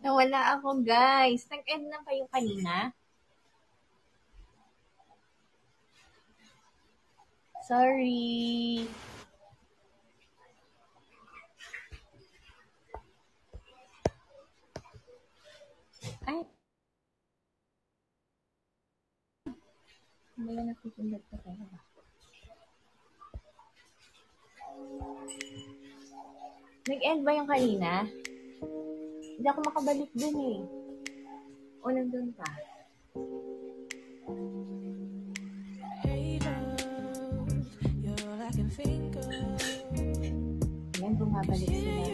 Nawala ako, guys. Nag-end na kayo kanina? Sorry. Ay. Wala na pipindot pa tayo ba? Nag-end ba yung kanina? Hindi ako makabalik dun eh. O, nandun pa. Yan, bumabalik sila.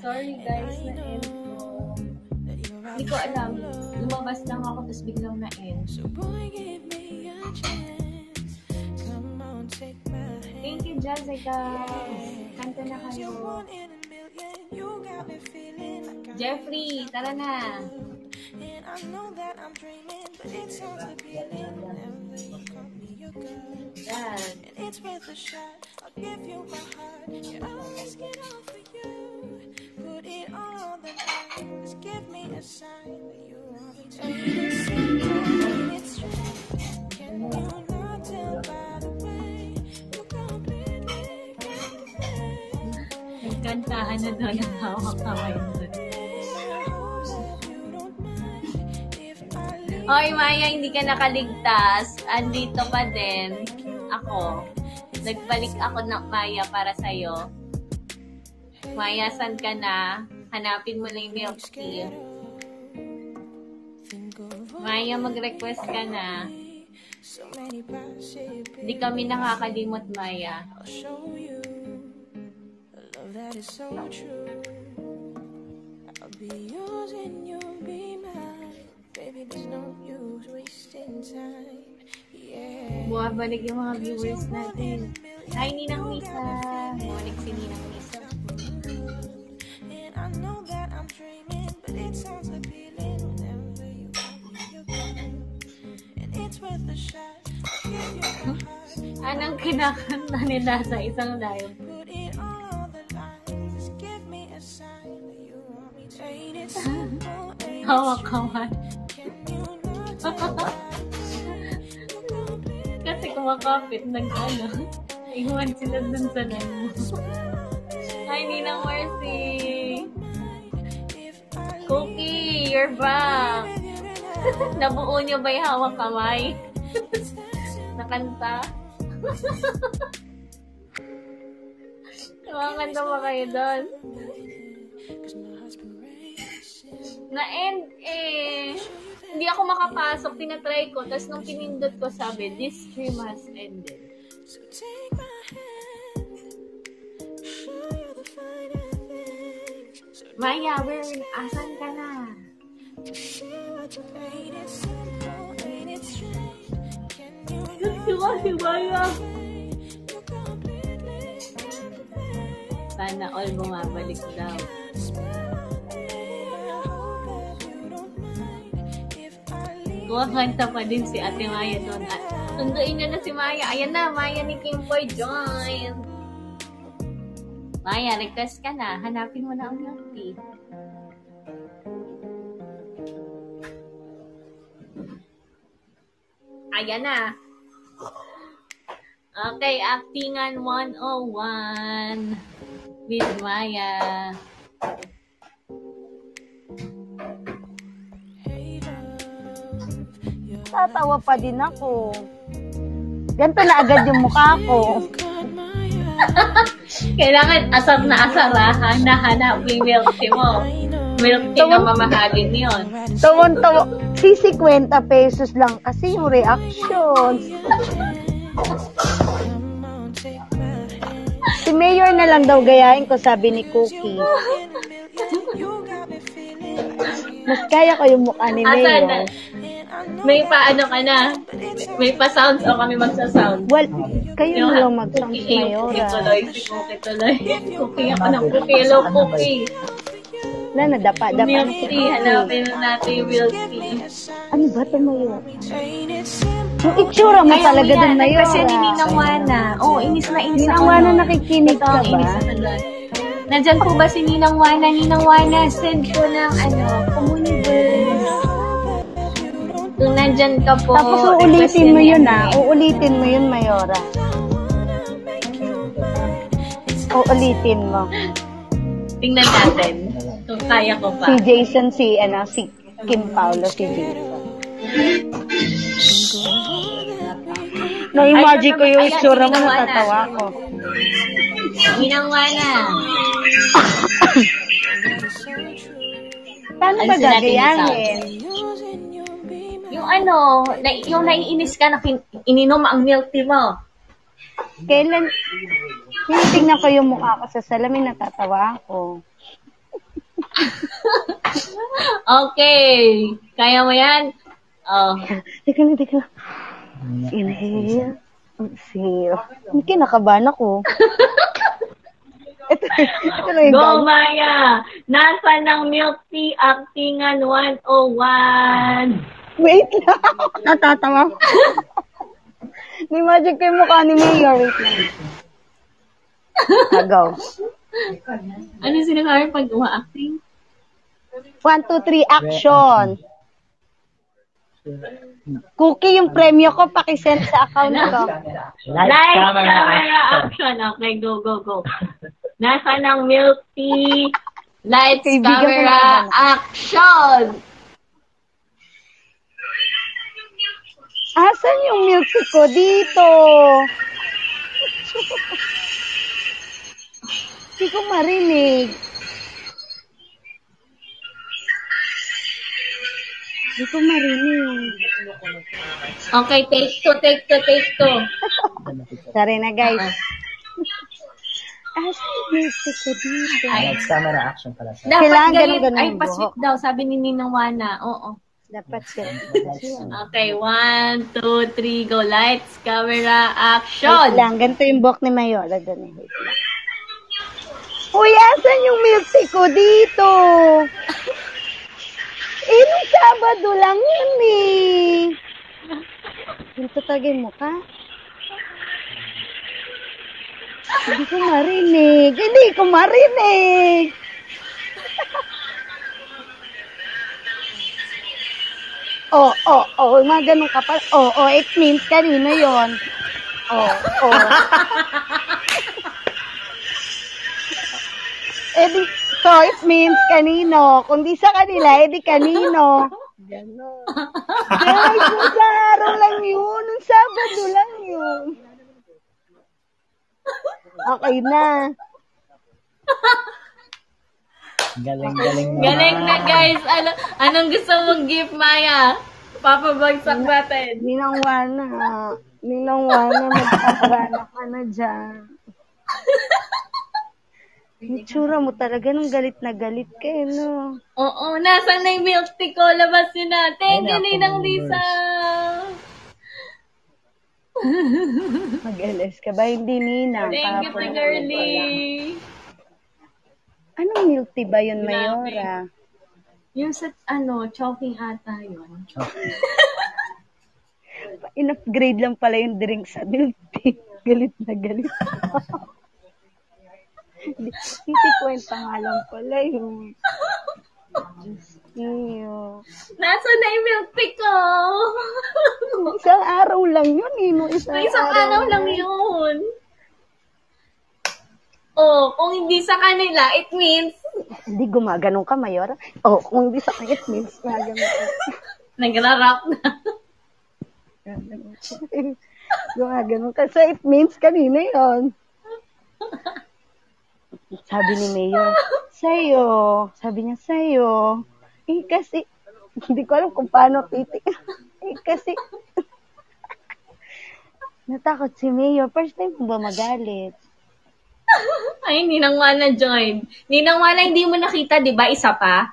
Sorry guys, na-end ko. Hindi ko alam. Lumabas lang ako, tapos biglang na-end. Thank you, Jessica. Kanta na kayo. Jeffrey, tara na. Dad. Put it all on the line. Just give me a sign that you want me to. Can you not tell by the way you completely nagkantahan na doon ang hawak kamay doon. Hoy Maya, hindi ka nakaligtas. Andito pa din ako. Nagbalik ako ng Maya para sa'yo. Maya, san ka na? Hanapin mo lang yung milk tea. Maya, mag-request ka na. Hindi kami nakakalimot, Maya. Buwabalik yung mga viewers natin. Hi, Ninang Misa. Buwabalik si Ninang Misa. I know that I'm dreaming, but it sounds appealing whenever you want me, you're gone. And it's worth a shot. Anong kinakanta nila sa isang live? Put it all on the line. Just give me a sign that you want me to. Ain't it simple? Hawak-hawak. Kasi kumakapit nag-ano. Iwan sila dun sa live. Hi, Ninang Mercy. Cookie, you're back. Nabuo niyo ba yung hawak kamay? Nakanta? Nakakanta ba kayo doon? Na-end eh. Hindi ako makapasok. Tinatry ko. Tapos nung pinindot ko sabi, this stream has ended. Maya, asan ka na? Gusto ko si Maya. Sana all bumabalik daw. Kumakanta pa din si Ate Maya doon. At sunduin nyo na si Maya. Ayan na, Maya ni Kimboy join. Maya, request ka na. Hanapin mo na ang milk tea. Ayan na. Okay, Actingan 101 with Maya. Tatawa pa din ako. Ganito na agad yung mukha ko. Kailangan asar na asarahan na hanap yung milk tea mo. Milk tea na mamahalin yun. Tawon-tawa. 50 pesos lang kasi yung reactions. Si Mayor na lang daw gayahin ko, sabi ni Cookie. Mas kaya ko yung mukha ni Mayor. May paano ka na? May pa-sounds o kami magsa-sound? Well, kayo na lang mag-sounds, Mayor. Cookie tuloy. Cookie ako ng Cookie. Hello, Cookie. Na, nadapa-dapa Milk tea. Hanapin natin yung milk tea. Ano ba ito, Mayor? Yung itsura mo Kaya talaga dun, Mayora. kasi ni Ninang Wana. Oo, inis na inis Ninang ako. Wana, no? nakikinig Ito ka ang ba? inis ako doon. Nandyan po ba si Ninang Wana? Ninang Wana, send ko ng Communiverse. Kung nandyan ka po, Tapos request uulitin mo yan ni yun, ano eh. Uulitin mo yun, Mayora. Uulitin mo. Tingnan natin kung kaya ko pa. Si Jason, si Kim Paulo, si Jason. Na-imagine ko yung itsura mo, natatawa ko. Ninang Wana. Paano ba Alisin natin yung gagayahin? Yung yung naiinis ka na ininom ang milk tea mo. Kailan? Tinitingnan ko yung mukha ko sa salamin, natatawa ako. Okay. Kaya mo yan? Oh. Teka lang. Inhale. Exhale. Kinakabahan ako. Ito na yung Go, Maya! Nasaan ang milk tea actingan 101? Wait lang. Natatawa ko. Imagine ko yung mukha ni Mayor. Wait lang. Go. Ano sinasabi pag uma-acting? 1, 2, 3, action. Cookie, yung premyo ko, pakisend sa account ko. Light, camera, action. Okay, go. Nasaan ang milk tea? Lights, Kaibigan ko camera, na action! Asan yung milk tea ko? Dito. Hindi ko marinig. Hindi ko marinig. Okay, take two. Sorry na, guys. Asan yung milk tea ko dito? Lights, camera, action pala. Dapat Kailangan ganun. ganun Ay, yung pasweet daw, sabi ni Ninang Wana. Oo. Dapat siya. Okay, 1, 2, 3, go. Lights, camera, Wait action! lang, ganito yung buhok ni Mayola. Wait lang. Uy, asan yung milk tea ko dito? Nung Sabado lang yun eh. Ganito talaga yung mukha. Hindi ko marinig. Mga ganun ka pa. It means kanino yon. So it means kanino. Kung di sa kanila, edi kanino. Ganon. Guys, nung sa araw lang yun. Nung Sabado lang yun. Okay na. Galing Galing na, guys. Anong gusto mong gift, Maya? Papabagsak natin. Ninang Wana, magpaparana ka na dyan. Itsura mo talaga nung galit na galit ka, no? Oo, nasaan na yung milk tea ko? Labasin natin. Ayun, Ninang ako, Lisa. Mag-LS ka ba? Hindi, Ninang. Thank you, Kahapon girlie. Anong milk tea ba yun, Mayora? Yung sa, choking ata yun. In-upgrade lang pala yung drink sa milk tea. Galit na galit. Titikwenta nga lang pala yun. Iyo. Nasaan na yung milk tea ko? Isang araw lang yun, Isang araw lang yun. Oh, kung hindi sa kanila, it means Hindi gumaganon ka, Mayora. Kung hindi sa kanila, it means gumaganon ka. nagra-rap na. Gumaganon ka. So, it means kanina yun. Sabi ni Mayor, sa'yo. Sabi niya, sa'yo. Kasi, hindi ko alam kung paano titik. Kasi, natakot si Mayor. First time mo ba magalit? Ay, Ninang Wana join. Ninang Wana, hindi mo nakita, di ba? Isa pa?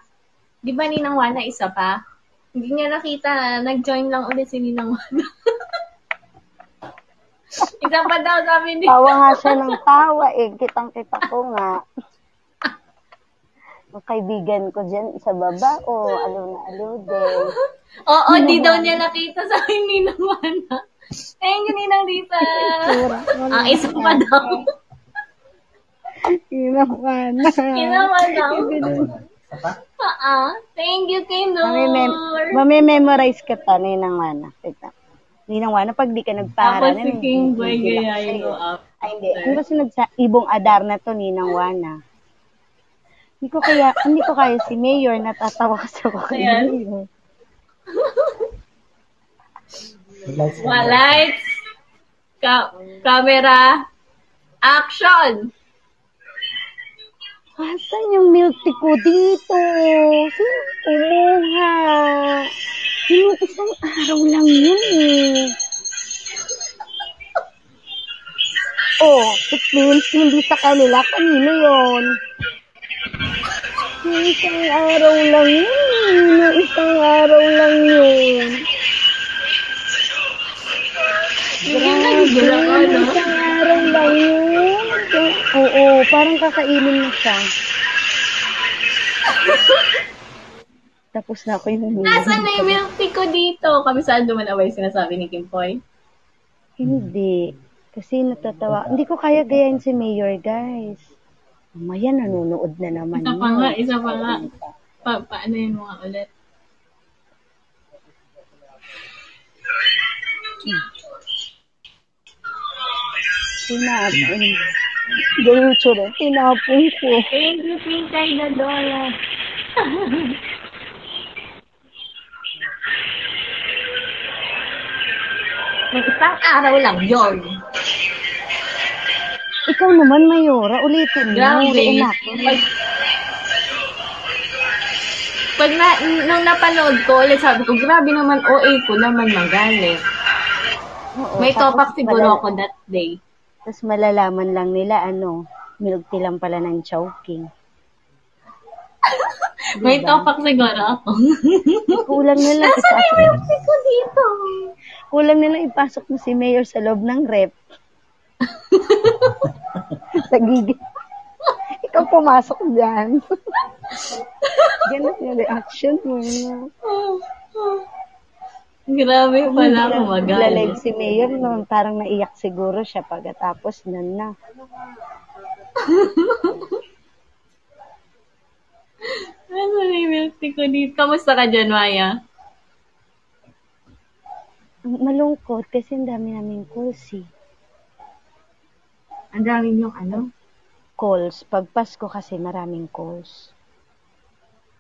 Di ba, Ninang Wana, isa pa? Hindi niya nakita. Nag-join lang ulit si Ninang Wana. Isa pa daw, sabi ni... Tawa nga siya ng tawa eh. Kitang-kita ko nga. Ang kaibigan ko dyan sa baba, aliw na aliw din. Oo, di daw niya nakita sa akin Ninang Mana. Thank you, Ninang Rita. Ang isa pa daw. Kinamana. Kinaman daw. Isa pa? Thank you, kay Nor. Mame-memorize ka ta, Ninang Mana. Tignan. Ninang Mana, pag di ka nagpara Tapos si King Boy gayahin mo up. Ay, hindi. Ano ba sunod sa Ibong Adar na to, Ninang Wana? Hindi ko kaya si Mayor, natatawa kasi ako kay Ayan. Mayor. Lights. Lights. Camera. Action. Asan yung milk tea ko dito? Sino kumuha? Yung isang araw lang yun eh. Oh, it means hindi sa kanila. Kanino yun? Yung isang araw lang yun. Yung isang araw lang yun. Hindi nagigila ka, no? Isang araw lang yun. Oo, parang kakainin na siya. Tapos na ako yung humingi. Nasaan na yung milk tea ko dito? Kami saan dumanaway sinasabi ni Kim Poy? Hindi. Kasi natatawa. Hindi ko kaya gayahin si Mayor, guys. Mamaya nanonood na naman Isa pa nga. Paano yun mga ulit? Tinapon. Ganun tsura. Tinapon ko. Thank you, Pinkay na dollar. May isang araw lang yun. Ikaw naman, Mayora. Ulitin mo. Grabe. Reenact. Nung napanood ko, ulit sabi ko, grabe naman, OA ko naman magalit. Oo, May tapos topak siguro ako that day. Tapos malalaman lang nila, milk tea lang pala ng Chowking. May topak siguro ako. Kulang na lang Nasaan yung milk tea ko dito? Kulang na lang ipasok mo si Mayor sa loob ng rep. Nagiging. Ikaw pumasok dyan. Ganun yung reaction mo. Grabe pala ako magalit. Lalag si Mayor noon, parang naiyak siguro siya pagkatapos nun na. Ano na yung milk tea ko dito? Kamusta ka dyan, Maya? Malungkot kasi ang dami naming calls eh. Ang dami yung ano? Calls. Pag Pasko kasi maraming calls.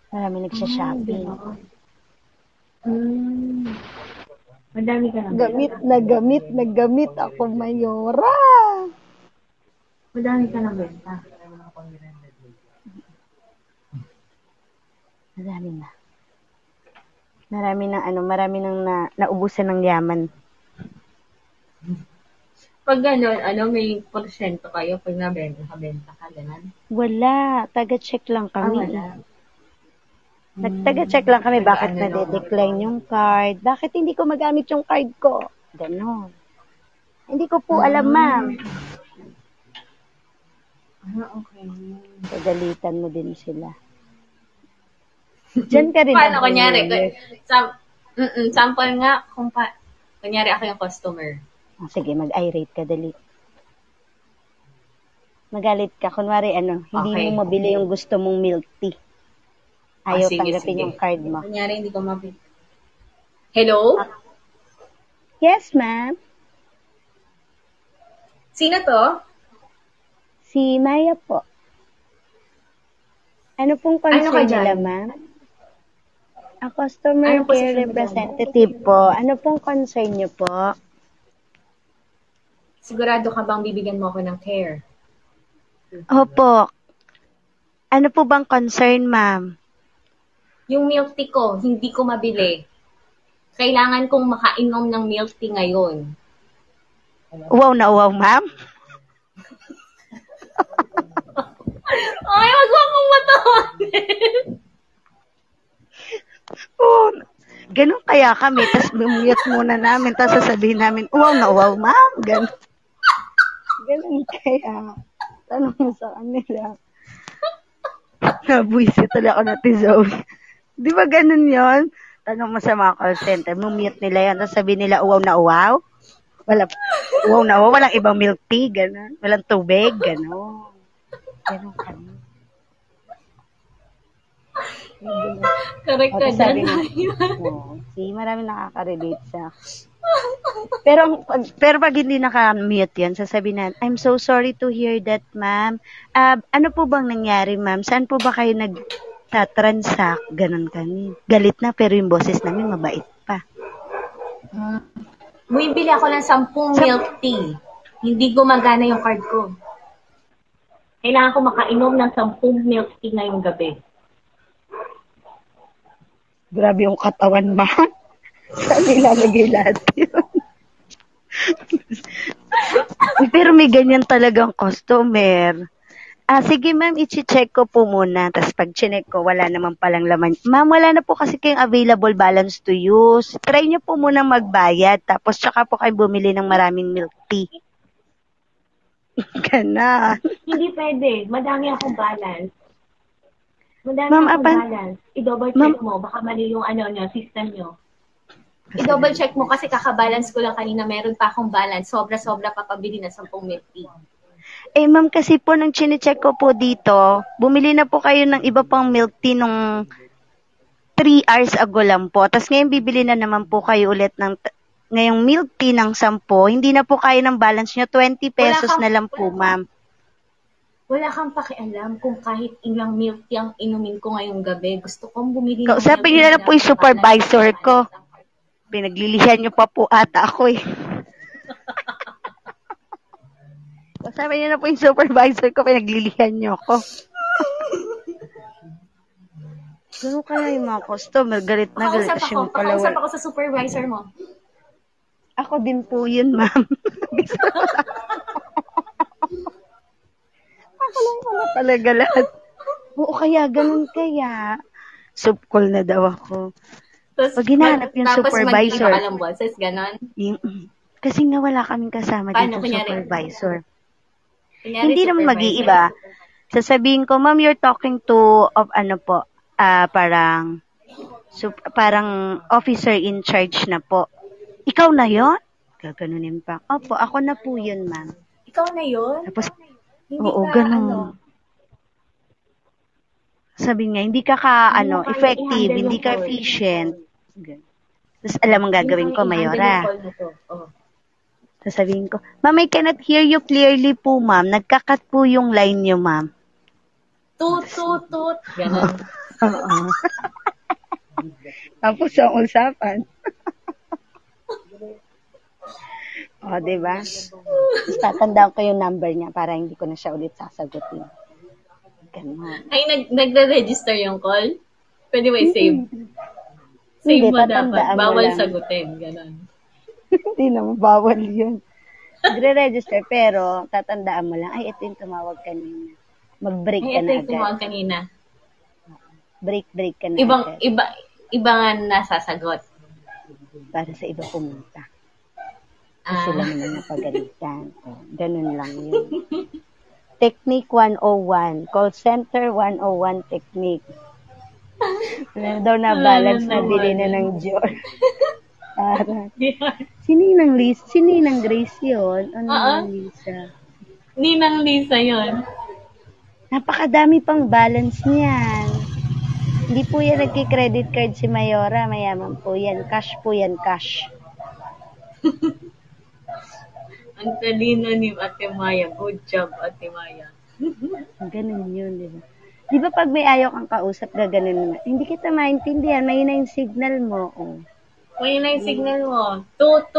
Maraming nagsha-shopping. Madami ka lang. Gamit ako, Mayora. Madami ka lang benta. Marami na. Marami nang naubusan ng yaman. Pag gano'n, may porsyento kayo pag nabenta ka, gano'n? Wala. Taga-check lang kami. Wala. Nagtaga-check lang kami bakit na-decline yung card. Bakit hindi ko magamit yung card ko? Ganon. Hindi ko po alam, ma'am. Okay. Pagalitan mo din sila. Diyan ka rin. Paano, kunyari, sample nga, kunyari ako yung customer. Sige, mag-irate ka, dali. Magalit ka. Kunwari, hindi mo mabili yung gusto mong milk tea. Ayaw tanggapin yung card mo. Kunyari, hindi ko mabili. Hello? Yes, ma'am. Sino to? Si Maya po. Ano pong concern nila, ma'am? A customer care representative po. Ano pong concern niyo po? Sigurado ka bang bibigyan mo ako ng care? Opo. Ano po bang concern, ma'am? Yung milk tea ko, hindi ko mabili. Kailangan kong makainom ng milk tea ngayon. Wow na wow, ma'am. Ay, wag mo akong matawanin. Oh, ganun kaya kami. Tapos mumute muna namin. Tapos sasabihin namin, wow na wow, ma'am. Ganun. Ganun kaya. Tanong mo sa kanila. Nabuisit talaga ako natin, Zoe. Di ba ganun yon? Tanong mo sa mga call center, mute nila yan. Tapos sabi nila, uwaw na uwaw. Uwaw na uwaw, walang ibang milk tea, gano'n. Walang tubig, gano'n. Gano'n kami. Correct ka Tapos dyan. sabi niya, see, marami nakaka-relate sa pero pag hindi naka-mute yan, sasabihin na, I'm so sorry to hear that, ma'am. Ano po bang nangyari, ma'am? Saan po ba kayo nag-transact? Ganon kami. Galit na, pero yung boses namin mabait pa. Bumibili ako ng 10 milk tea. Hindi gumagana yung card ko. Kailangan ko makainom ng 10 milk tea ngayong gabi. Grabe yung katawan, ma'am. Saan ilalagay lahat yun? Pero may ganyan talagang customer. Sige ma'am, i-check ko po muna. Tapos pag chinek ko, wala naman palang laman. Ma'am, wala na po kasi kayong available balance to use. Try niyo po muna magbayad. Tapos tsaka po kayo bumili ng maraming milk tea. Ganon. Hindi pwede. Madami akong balance. Ma'am, Balance. I-double check mo. Baka mali yung system nyo. I-double check mo kasi kakabalance ko lang kanina. Meron pa akong balance. Sobra-sobra papabili na 10 milk tea. Ma'am, kasi po nung chinecheck ko po dito, bumili na po kayo ng iba pang milk tea nung 3 hours ago lang po. Tapos ngayon bibili na naman po kayo ulit ng ngayong milk tea ng 10. Hindi na po kayo ng balance nyo. 20 pesos na lang po, ma'am. Wala kang pakialam kung kahit ilang milk tea ang inumin ko ngayong gabi. Gusto kong bumili ng Kausapin niyo na lang po yung supervisor ko. Pinaglilihan niyo pa po ata ako eh. Kausapin niyo na po yung supervisor ko. Pinaglilihan niyo ako. Gano'n kaya yung mga customer. Galit na galit. Pakausap ako sa supervisor mo. Ako din po yun, ma'am. Ako lang pala talaga lahat. Oo, kaya ganun kaya. Subcall na daw ako. Pag hinahanap yung supervisor. Tapos magkita ka lang boses, ganon? Kasi nga wala kaming kasama Paano, dito supervisor. Kunyari, Hindi naman mag-iiba. Sasabihin ko, ma'am, you're talking to, parang officer in charge na po. Ikaw na yon? Gaganunin pa. Opo, ako na po yun, ma'am. Ikaw na yun? Tapos, Hindi oo, ka, ganun. Sabi niya, hindi ka effective, hindi ka efficient. Tapos alam ang gagawin ko, Mayora. Tapos sabihin ko, ma'am, I cannot hear you clearly po, ma'am. Nagkakat po yung line niyo, ma'am. Tut. Ganon. Oo. Tapos ang usapan. O, diba? Tapos tatandaan ko yung number niya para hindi ko na siya ulit sasagutin. Ganon. Ay, nagre-register yung call? Pwede ba i-save? Save Hindi, mo dapat. tatandaan mo Bawal lang. sagutin. Ganon. Hindi naman, bawal yun. Nagre-register, pero tatandaan mo lang, ay, ito yung tumawag kanina. Mag-break ka na Ito yung agad. tumawag kanina. Break ka na agad. Iba nga nasasagot. Para sa iba pumunta. Sila naman napagalitan. Ganun lang yun. Technique 101. Call Center 101 technique. Wala daw na balance na bili na ng Dior. Sininang Grace yun? Ninang Lisa? Ninang Lisa yun. Napakadami pang balance niyan. Hindi po yan nagki-credit card si Mayora. Mayaman po yan. Cash po yan, cash. Ang talino ni Ate Maya. Good job, Ate Maya. Ganun yun, di ba? Di ba pag may ayaw kang kausap, gaganon naman. Hindi kita maintindihan. May na yung signal mo. Oh. May na yung signal mo. Tut.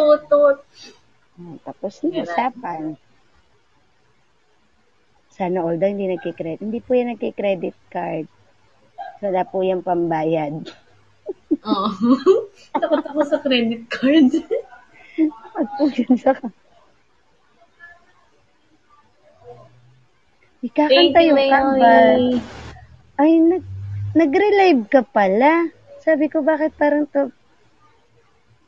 Tapos na, usapan. Sana all daw hindi nagkikredit. Hindi po yan nagkikredit card. Wala po yung pambayad. Oo. Takot ako sa credit card. At po yun sa ikakanta yung kambal. Ay, nag-relive ka pala. Sabi ko, bakit parang to?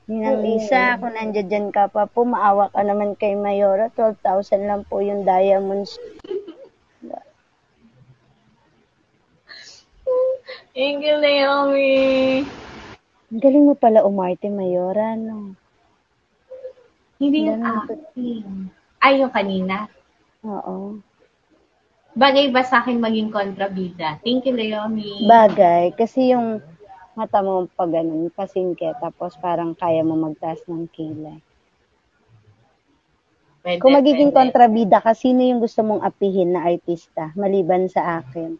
Ninang Lisa, kung nandiyan dyan ka pa po, maawa ka naman kay Mayora. 12,000 lang po yung diamonds. Thank you, Naomi. Ang galing mo pala umarte, Mayora, no? Hindi yung Ganun. acting. Ay, yung kanina. Oo. Bagay ba sa akin maging kontrabida? Thank you, Leomi. Bagay, kasi yung mata mo pag ganun, pasingke, tapos parang kaya mo magtaas ng kilay. Pwede, Kung magiging pwede. kontrabida ka, sino yung gusto mong apihin na artista, maliban sa akin?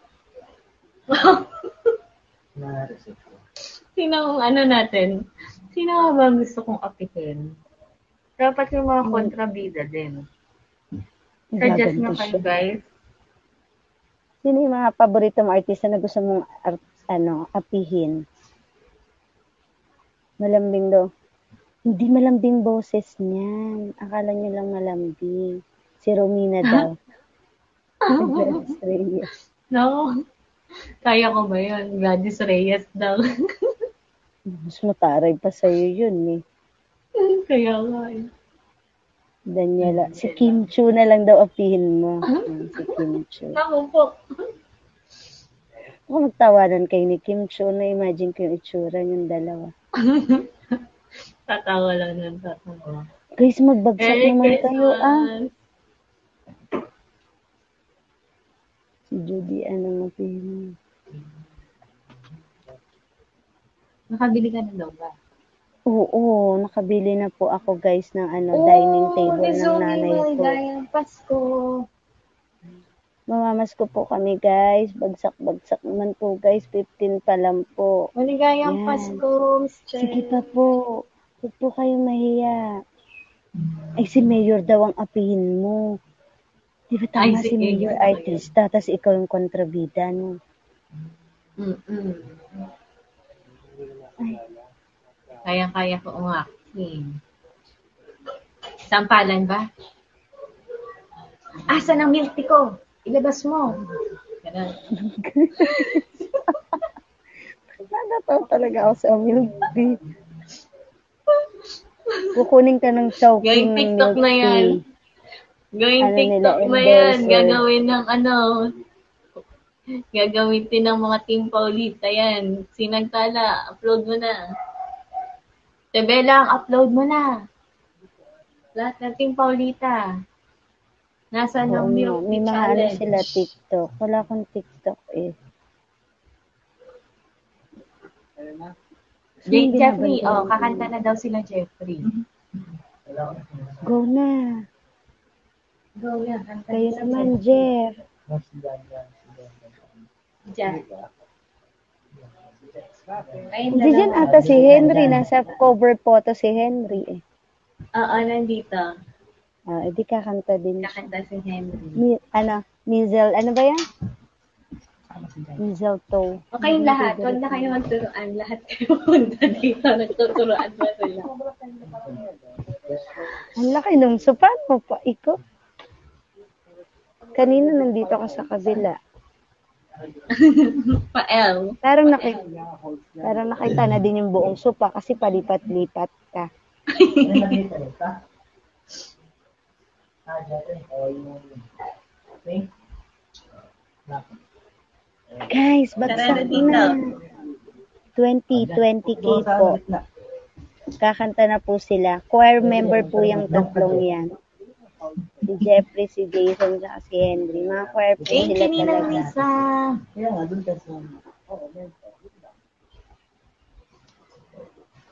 Na, Sino ang ano natin? Sino nga ba ang gusto kong apihin? Dapat yung mga kontrabida din. Suggest Gaganto nyo kayo, siya. guys. Sino yung mga paborito mo artista na gusto mong apihin? Malambing daw. Hindi malambing boses niyan. Akala niyo lang malambing. Si Romina daw. Gladys Reyes. No? Kaya ko ba yun? Gladys Reyes daw. Mas mataray pa sa'yo yun eh. Kaya nga eh. Daniela. Si Kim Chu na lang daw apihin mo. Si Kim Chu. Ako po. Ako magtawanan kayo ni Kim Chu. Na-imagine ko yung itsura niyong dalawa. Tatawa lang ng tatawa. Guys, magbagsak naman kayo Si Judy, anong apihin mo? Nakabili ka na daw ba? Oo, nakabili na po ako guys ng dining table ng nanay ko. Maligayang Pasko. Mamamas ko po kami guys. Bagsak naman po guys. 15 pa lang po. Maligayang Yan. Pasko, Mr. Sige pa po. Huwag po kayo mahiya. Ay, si Mayor daw ang apihin mo. Di ba tama Ay, si Mayor artista, tas ikaw yung kontrabida, no? Ay, Kaya-kaya ko umacting. Sampalan ba? Asan ang milk tea ko? Ilabas mo. Ganun. nagataw talaga ako sa milk tea. Kukunin ka ng chowking Gawing ng TikTok milk na yan. tea. Gawing Ano nila, TikTok na yan. endorser. Gagawin ng gagamitin ng mga Team Paulita yan. Sinagtala, upload mo na. Tebela, upload mo na. Lahat ng Team Paulita. Nasa Oo ng milk nga, may tea mga ano challenge. sila TikTok. Wala akong TikTok eh. Jeffrey, kakanta na daw sila Jeffrey. Go na. Go yan, kanta Kayo si naman, Jeff. Jeff. Hindi dyan ata si Henry. Nasa cover photo si Henry eh. Oo, nandito. Edi kakanta din siya. Kakanta si Henry. Mizel, ano ba yan? Mizel to. Okay lahat, huwag na kayo magturuan. Lahat kayo punta dito. Nagtuturuan pa sila. Ang laki nung sopan mo pa. Iko. Kanina nandito ka sa kabila. Pa-L. Parang nakita na din yung buong sopa kasi palipat-lipat ka. Guys, bagsak na. 20K po. Kakanta na po sila. Choir member po yung tatlong yan. Si Jeffrey, si Jason, at si Henry. Mga choir po Thank sila you, Ninang talaga. Lisa.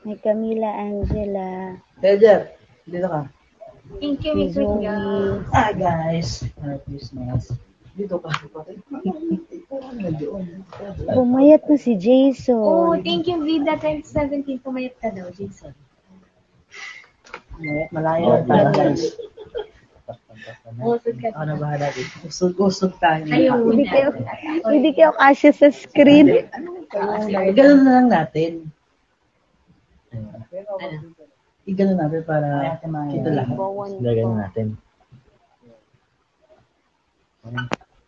May Camila Angela. Hey, Jeff. Dito ka. Thank you, Si Mr. Zoe. Young. Hi, guys. Merry Christmas. Dito ka. Pumayat na si Oh, Jason. thank you, Vida 2017. Pumayat ka daw, Jason. Malaya tayo, guys. Usod ka. Ako na bahala dito. Usog tayo. Ayaw Hindi muna. hindi kayo kasya sa screen. Ganun na lang natin. Ano? Ganun natin para kita lahat. Ganun natin.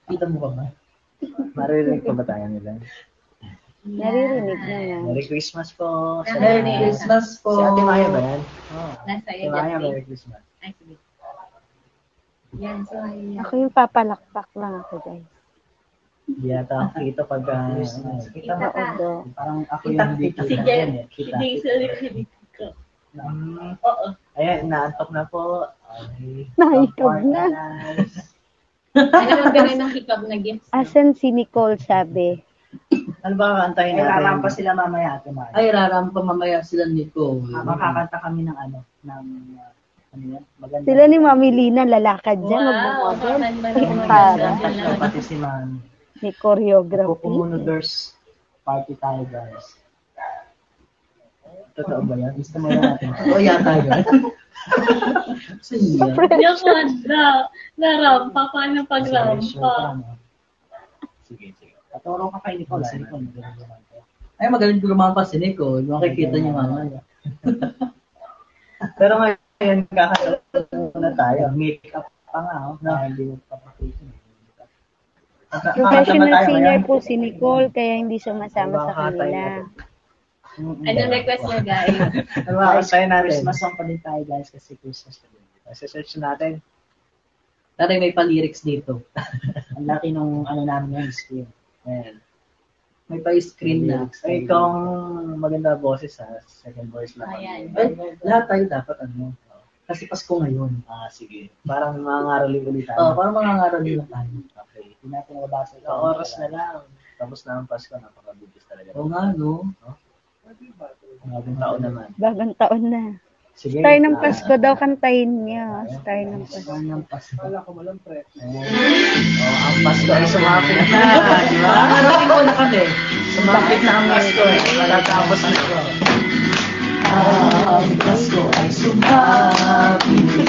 Kita mo ka ba? Maririnig pa ba tayo nila? Naririnig naman. Merry Christmas po. sa Merry lahat. Christmas po. Si Ate Maya ba yan? Nasa Si iyo, Maya, Jeffrey. Merry Christmas. Ay, sige. Yan, so, ayan. Ako yung papalakpak lang ako, guys. Hindi yata ako kita pag Kita mo, Opo. parang ako yung hindi kita. Si Jen. Kita. Si Jason. Oo. Ayan, inaantok na po. Okay. Nahikab na. Ano naman ganun ng hikab na gifts? Asan si Nicole sabi? Ano ba kakantahin natin? Rarampa sila mamaya, Ate Mari. Ay, rarampa mamaya sila nito. Makakanta kami ng ano yan? Maganda. Sila ni Mami Lina lalakad dyan. Wow, Magmamodel. para. Pati si Mami. Ni choreography. Kumunoders party tayo, guys. Totoo ba yan? Gusto mo yan natin? Oo, yata yun. Sige. Yung narampa, paano pagrampa? Sige, sige. Paturo ka kay Nicole. Si Nicole, magaling gumampa. Ay, magaling gumampa si Nicole. Makikita niyo mamaya. Pero ngayon, kakataon na tayo. Make-up pa nga, oh. Na, hindi mo papakita. Professional singer po si Nicole kaya hindi sumasama sa kanila. Anong request niya, guys? Ano ba kakantahin natin? Christmas song pa din tayo, guys, kasi Christmas pa din. Search natin. Tari, may pa-lyrics dito. Ang laki nung namin yung screen. Ayan. May pa-screen na. Ay, ikaw ang maganda boses ha. Second voice lang. Ayan. Ay, lahat tayo dapat Kasi Pasko ngayon. Sige. Parang mga ngarali ulit tayo. Parang mga ngarali lang tayo. Okay. Hindi natin mabasa. Sa oras na lang. Tapos na ang Pasko, napakabilis talaga. Oo nga, no? Bagong taon naman. Bagong taon na. Sige. Star ng Pasko daw kantahin niya. Star ng Pasko. Saan ng Pasko? Ang Pasko ay sumapit na. Di ba? Narating ko na kami. Sumapit na ang Pasko. Matatapos na ito. Ang Pasko ay sumapit.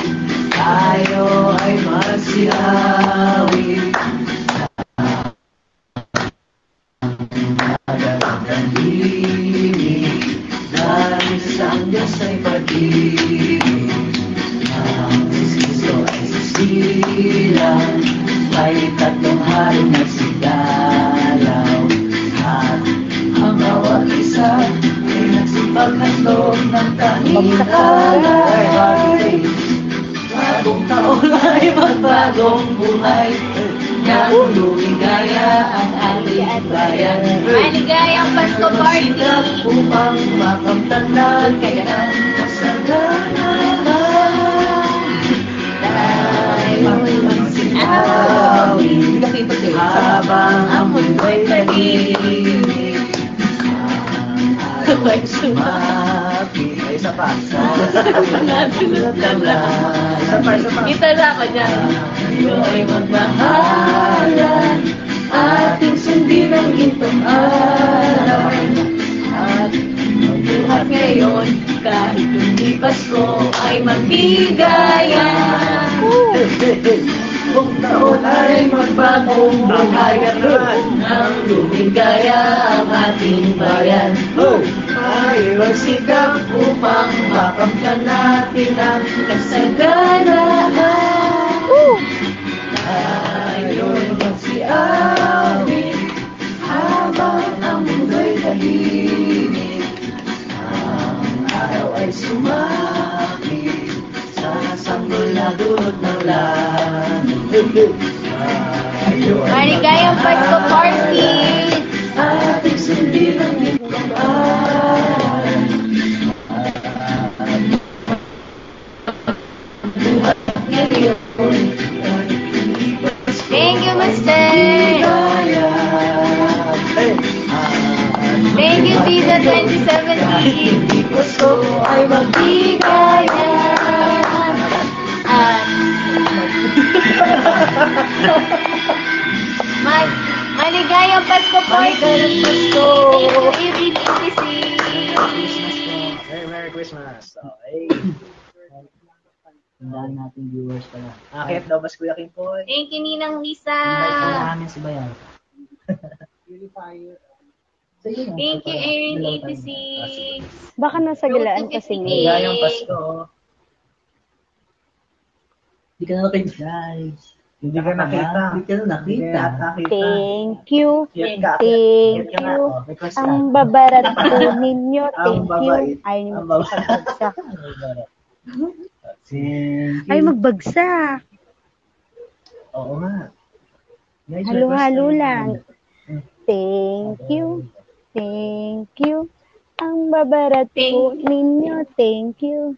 Tayo ay magsiawi. Dahil sa Diyos ay pag-ibig. Ang Kristo ay sisilang. May tatlong haring nagsigalaw. At ang bawat isa ay nagsipaghandog ng tahilan. Bagong taon ay magbagong buhay. Nang lumigaya ang ating bayan. Maligayang Pasko party! Magsikap upang makamtan natin ang kasaganahan. Dahil magsinawi habang ang mundo'y tahimik. Ang ay sumapit. Ay, isa pa. Kita na ako dyan. Tayo ay magmahalan, ating sundin ang gintong araw. At magbuhat ngayon, kahit hindi Pasko ay magbigayan. Kung taon ay magbagong buhayan, nang lumigaya ang ating bayan. Ay magsikap upang makamtan natin ang kasaganahan. Tayo'y magsiawi habang ang mundo'y tahimik. Ang araw ay sumapit sa sanggol na dulot ng langit. Maligayang Pasko party! Ating sundin ang gintong araw. Buhat ngayon. Thank you, Master! Thank you, Tita 2017! Hindi Pasko ay magbigayan. Maligayang Pasko party! Maligayang Pasko! Thank you, ABTC! Merry Christmas. Okay. Tandaan natin viewers pala. Akit daw, Bas Kuya King Poy. Thank you, Ninang Lisa! Invite na namin si Bayan. Thank you, Erin 86! Baka nasa galaan kasi ngayon. Maligayang Pasko. Hindi ka na nakita. Guys. Hindi ka nakita. Hindi ka na nakita. Thank you. Cute ka. Thank Cute ka nga. you. Oh, request ka. Ang babarat po ninyo. Ang Thank you. babait. Ay, Ang babait. magbagsak. Thank Ay, you. magbagsak. Oo nga. Guys, Halo-halo request tayo. lang. Thank you. Thank you. Ang babarat po ninyo. Thank you.